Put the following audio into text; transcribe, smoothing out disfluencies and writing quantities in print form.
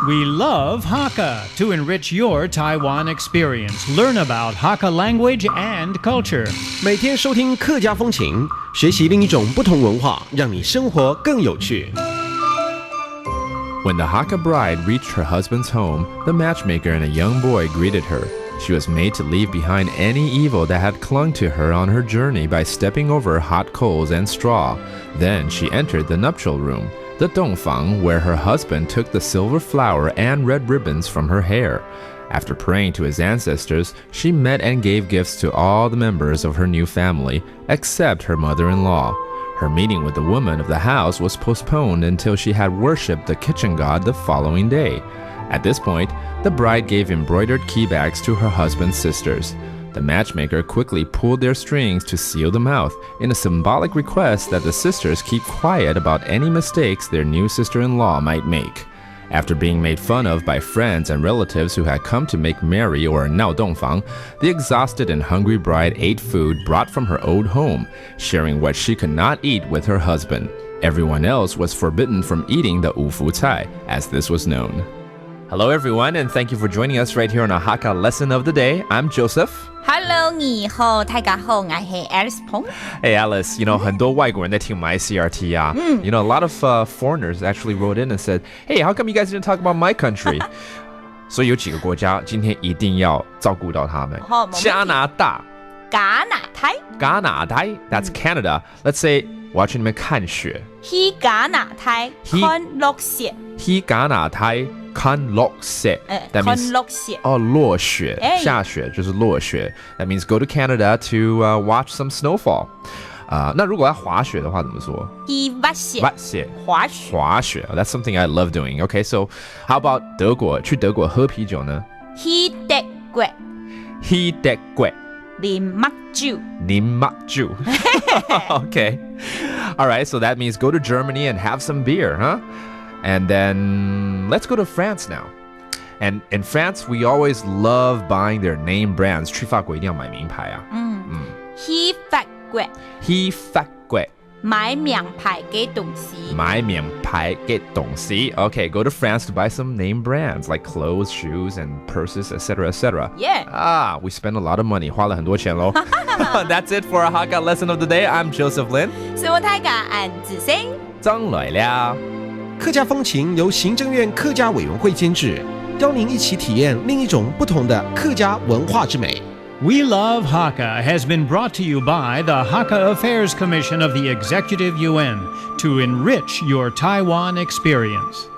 We love Hakka to enrich your Taiwan experience. Learn about Hakka language and culture. 每天收听客家风情，学习另一种不同文化，让你生活更有趣。When the Hakka bride reached her husband's home, the matchmaker and a young boy greeted her. She was made to leave behind any evil that had clung to her on her journey by stepping over hot coals and straw. Then she entered the nuptial room, the dongfang, where her husband took the silver flower and red ribbons from her hair. After praying to his ancestors, she met and gave gifts to all the members of her new family, except her mother-in-law. Her meeting with the woman of the house was postponed until she had worshipped the kitchen god the following day. At this point, the bride gave embroidered key bags to her husband's sisters. The matchmaker quickly pulled their strings to seal the mouth, in a symbolic request that the sisters keep quiet about any mistakes their new sister-in-law might make. After being made fun of by friends and relatives who had come to make merry or nao dongfang, the exhausted and hungry bride ate food brought from her old home, sharing what she could not eat with her husband. Everyone else was forbidden from eating the ufu cai, as this was known. Hello everyone, and thank you for joining us right here on a Hakka lesson of the day. I'm Joseph. Hello, 你好，大家好，我是 Alice Pong. Hey Alice, 很多外国人在听我们 ICRT 啊。a lot of foreigners actually wrote in and said, "Hey, how come you guys didn't talk about my country?" 所以有几个国家今天一定要照顾到他们。加拿大、加拿大 that's Canada. Let's say 我要去那边看雪。去加拿大看落雪。去加拿大看落雪。That means 落雪。落雪，下雪就是落雪。That means go to Canada to watch some snowfall. 那如果要滑雪的话怎么说？去滑雪。滑雪。That's something I love doing. Okay, so how about 德国？去德国喝啤酒呢？去德國。檸蜜酒。Okay. All right, so that means go to Germany and have some beer, huh? And then let's go to France now. And in France, we always love buying their name brands. 去法国一定要买名牌啊。去法國。買名牌嘅東西。Okay, go to France to buy some name brands like clothes, shoes, and purses, etc., etc. Yeah. We spend a lot of money. 花了很多錢咯。That's it for our Hakka lesson of the day. I'm Joseph Lin. 所以我大家按子星。張來了。客家風情由行政院客家委員會監製，邀您一起體驗另一種不同的客家文化之美。We Love Hakka has been brought to you by the Hakka Affairs Commission of the Executive Yuan to enrich your Taiwan experience.